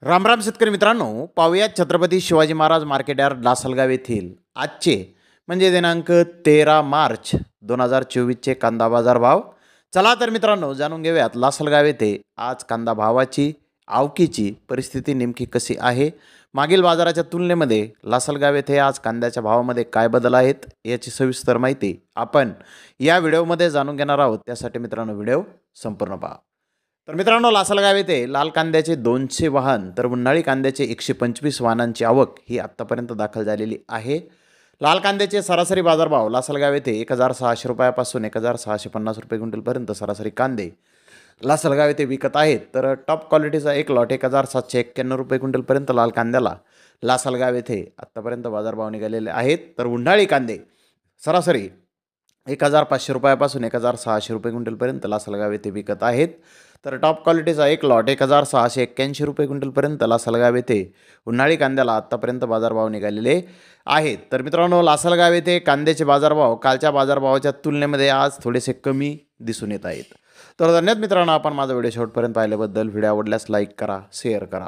राम राम शेतकरी मित्रांनो, पाहूयात छत्रपती शिवाजी महाराज मार्केट यार्ड लासलगाव येथील आजचे म्हणजे दिनांक 13 मार्च 2024चे कांदा बाजार भाव. चला तर मित्रांनो, जाणून घेऊयात लासलगाव येथे आज कांदा भावाची आवकीची परिस्थिती नेमकी कशी आहे. मागील बाजाराच्या तुलनेमध्ये लासलगाव येथे आज कांद्याच्या भावामध्ये काय बदल आहेत याची सविस्तर माहिती आपण या व्हिडिओमध्ये जाणून घेणार आहोत. त्यासाठी मित्रांनो व्हिडिओ संपूर्ण पहा. तर मित्रांनो, लासलगाव येथे लाल कांद्याचे 200 वाहन तर उन्हाळी कांद्याचे 125 वाहनांची आवक ही आत्तापर्यंत दाखल झालेली आहे. लाल कांद्याचे सरासरी बाजारभाव लासलगाव येथे 1600 रुपयापासून 1650 रुपये क्विंटलपर्यंत सरासरी कांदे लासलगाव येथे विकत आहेत. तर टॉप क्वालिटीचा एक लॉट 1791 रुपये क्विंटलपर्यंत लाल कांद्याला लासलगाव येथे आत्तापर्यंत बाजारभाव निघालेले आहेत. तर उन्हाळी कांदे सरासरी 1500 रुपयापासून 1600 रुपये क्विंटलपर्यंत लासलगाव येथे विकत आहेत. तर टॉप क्वालिटीचा एक लॉट 1681 रुपये क्विंटलपर्यंत लासलगाव येथे उन्हाळी कांद्याला आत्तापर्यंत बाजारभाव निघालेले आहेत. तर मित्रांनो, लासलगाव येथे कांद्याचे बाजारभाव कालच्या बाजारभावाच्या तुलनेमध्ये आज थोडेसे कमी दिसून येत आहेत. तर धन्यवाद मित्रांनो, आपण माझा व्हिडिओ शेवटपर्यंत पाहिल्याबद्दल. व्हिडिओ आवडल्यास लाईक करा, शेअर करा.